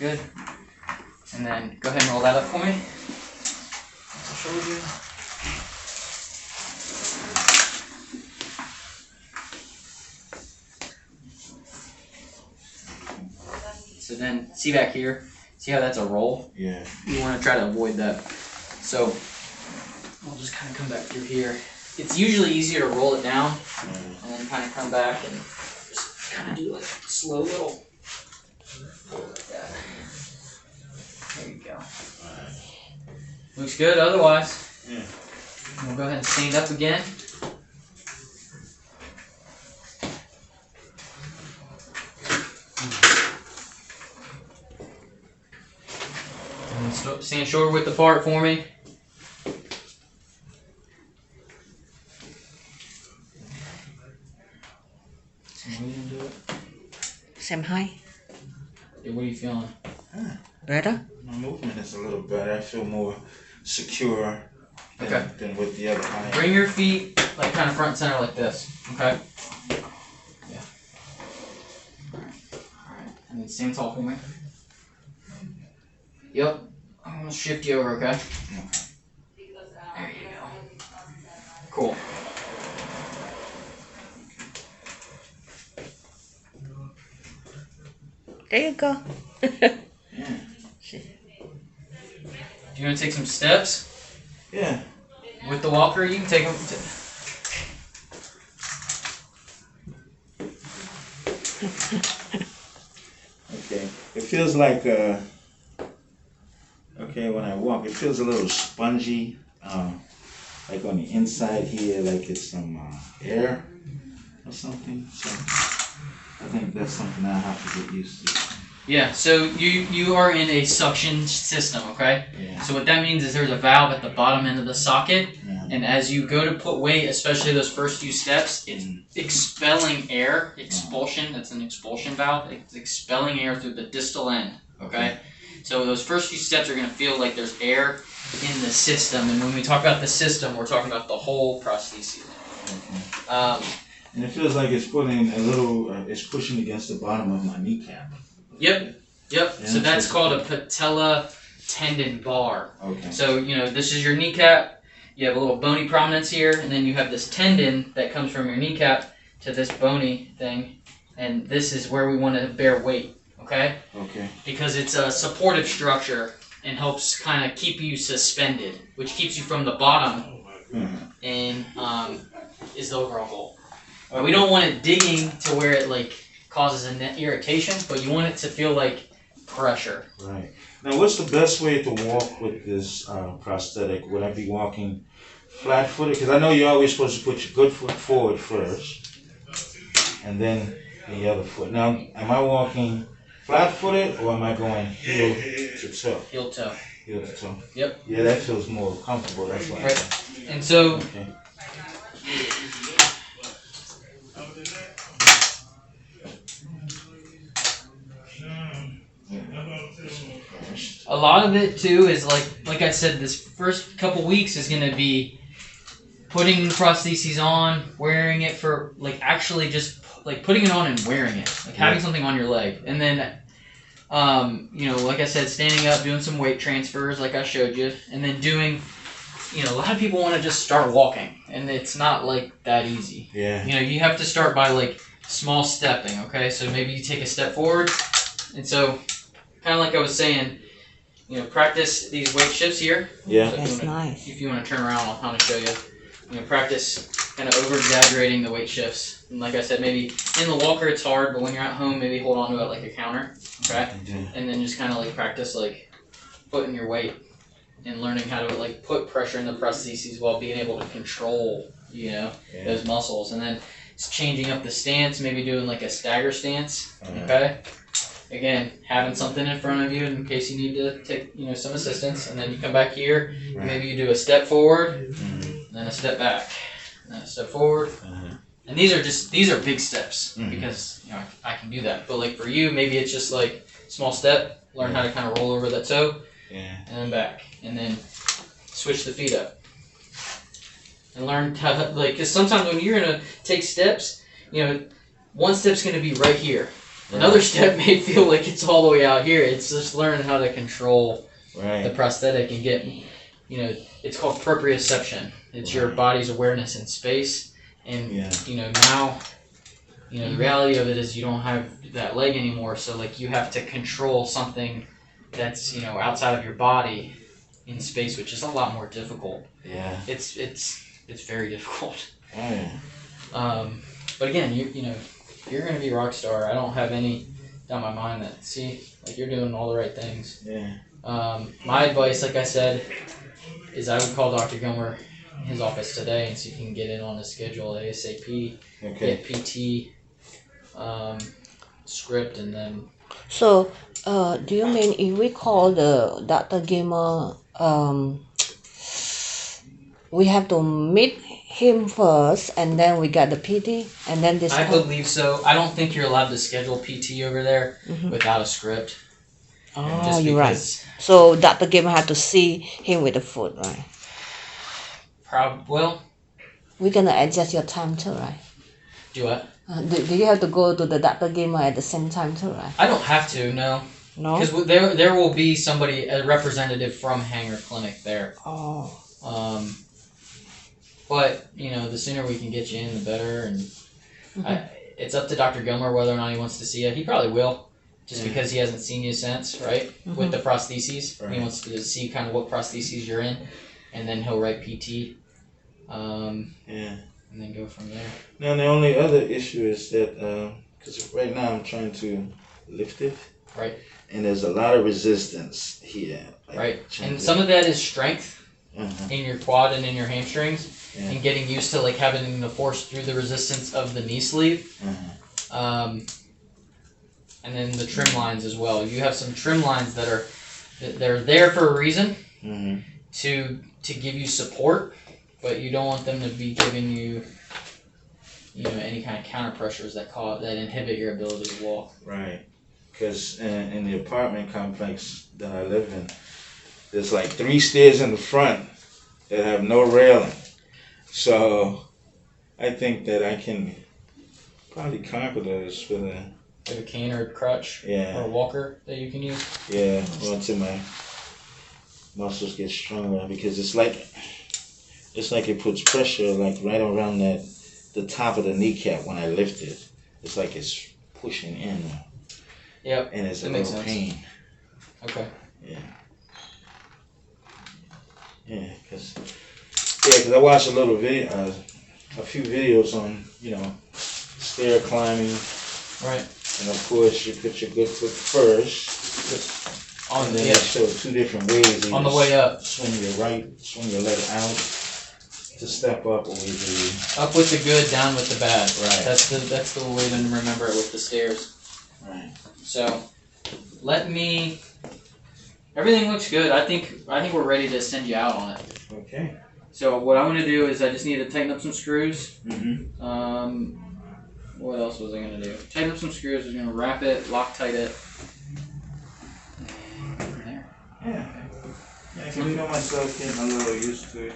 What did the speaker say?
Good. And then go ahead and roll that up for me. As I showed you. So then, see back here? See how that's a roll? Yeah. You want to try to avoid that. So, we'll just kind of come back through here. It's usually easier to roll it down and then kind of come back and just kind of do like a slow little pull like that. There you go. Looks good otherwise. Yeah. We'll go ahead and stand up again. And stand shoulder width apart for me. Xem hay. Yeah, what are you feeling? Better? My movement is a little better. I feel more secure than with the other eye. Bring your feet like kind of front and center like this. Okay? Yeah. Alright. And then stand tall for me. Yep. I'm going to shift you over, okay? There you go. Cool. There you go. Do you want to take some steps? Yeah. With the walker, you can take them. Okay. It feels like, okay, when I walk, it feels a little spongy. Like on the inside here, like it's some air or something. So I think that's something I have to get used to. Yeah, so you are in a suction system, okay? Yeah. So what that means is there's a valve at the bottom end of the socket, Yeah. and as you go to put weight, especially those first few steps, it's expelling air, expulsion, that's an expulsion valve, it's expelling air through the distal end, okay? So those first few steps are going to feel like there's air in the system, and when we talk about the system, we're talking about the whole prosthesis. And it feels like it's putting a little, it's pushing against the bottom of my kneecap. Yep. Yeah, So that's called a patella tendon bar. Okay. So, you know, this is your kneecap. You have a little bony prominence here, and then you have this tendon that comes from your kneecap to this bony thing, and this is where we want to bear weight, okay? Okay. Because it's a supportive structure and helps kind of keep you suspended, which keeps you from the bottom, and is the overall goal. We don't want it digging to where it like causes a net irritation, but you want it to feel like pressure. Right. Now, what's the best way to walk with this prosthetic? Would I be walking flat-footed? Because I know you're always supposed to put your good foot forward first, and then the other foot. Now, am I walking flat-footed, or am I going heel to toe? Heel toe. Heel to toe. Yep. Yeah, that feels more comfortable. That's why. Right. And so. Okay. A lot of it too is like I said, this first couple weeks is going to be putting the prostheses on, wearing it for like actually just like putting it on and wearing it, like having something on your leg, and then you know, like I said, standing up, doing some weight transfers like I showed you, and then doing, you know, a lot of people want to just start walking, and it's not like that easy. Yeah. You know, you have to start by like small stepping. Okay, so maybe you take a step forward, and so kind of like I was saying, you know, practice these weight shifts here. Yeah. So That's nice. if you want to turn around, I'll kind of show you. You know, practice kind of over-exaggerating the weight shifts. And like I said, maybe in the walker it's hard, but when you're at home, maybe hold on to it like a counter, okay? And then just kind of like practice like putting your weight and learning how to like put pressure in the prostheses while being able to control, you know, those muscles. And then it's changing up the stance, maybe doing like a stagger stance, okay? Again, having something in front of you in case you need to take, you know, some assistance, and then you come back here. Maybe you do a step forward, then a step back, and then a step forward. And these are big steps because, you know, I can do that. But like for you, maybe it's just like small step, learn how to kind of roll over that toe, and then back, and then switch the feet up, and learn how to, like, because sometimes when you're gonna take steps, you know, one step's gonna be right here. Another step may feel like it's all the way out here. It's just learning how to control the Right. prosthetic and get, it's called proprioception. It's your body's awareness in space. And, now, the reality of it is you don't have that leg anymore. So, like, you have to control something that's, outside of your body in space, which is a lot more difficult. Yeah. It's very difficult. Oh, yeah. But again, you're gonna be a rock star. I don't have any doubt in my mind that you're doing all the right things. Yeah. My advice, like I said, is I would call Dr. Gilmer in his office today and see if you can get in on his schedule ASAP. Okay. Get PT, script, and then So, do you mean if we call the Dr. Gamer, we have to meet him first and then we get the PT and then this I believe so. I don't think you're allowed to schedule PT over there without a script. Oh, you're right. So Dr. Gamer had to see him with the foot, right? Well, We're gonna adjust your time too, right? do what? Do you have to go to the Dr. Gamer at the same time too, right? I don't have to, no. No? Because there will be somebody, a representative from Hanger Clinic there. Oh. But, the sooner we can get you in, the better. And it's up to Dr. Gilmer whether or not he wants to see you. He probably will, just because he hasn't seen you since, right? With the prostheses. Right. He wants to see kind of what prostheses you're in, and then he'll write PT. Yeah. And then go from there. Now, the only other issue is that, because right now I'm trying to lift it. Right. And there's a lot of resistance here. Right. And some of that is strength Uh-huh. in your quad and in your hamstrings. Yeah. And getting used to having the force through the resistance of the knee sleeve. Uh-huh. And then the trim lines as well. You have some trim lines they're there for a reason to give you support, but you don't want them to be giving you any kind of counter pressures that inhibit your ability to walk. Right. Because in the apartment complex that I live in, there's like 3 stairs in the front that have no railing. So I think that I can probably conquer those with a You have a cane or a crutch or a walker that you can use. Yeah, until my muscles get stronger, because it's like it puts pressure right around the top of the kneecap when I lift it. It's like it's pushing in. Yep. And it's that a makes little sense. pain. Okay. Yeah. Yeah, because I watched a few videos on stair climbing. Right. And of course, you put your good foot first. And then they show 2 different ways. On the way up. Swing your leg out to step up, or either Up with the good, down with the bad. Right. That's the way to remember it with the stairs. Right. So, everything looks good. I think we're ready to send you out on it. Okay. So what I'm gonna do is I just need to tighten up some screws. Mm-hmm. What else was I gonna do? Tighten up some screws. I'm gonna wrap it, Loctite it. And there. Yeah. I can feel myself getting a little used to it.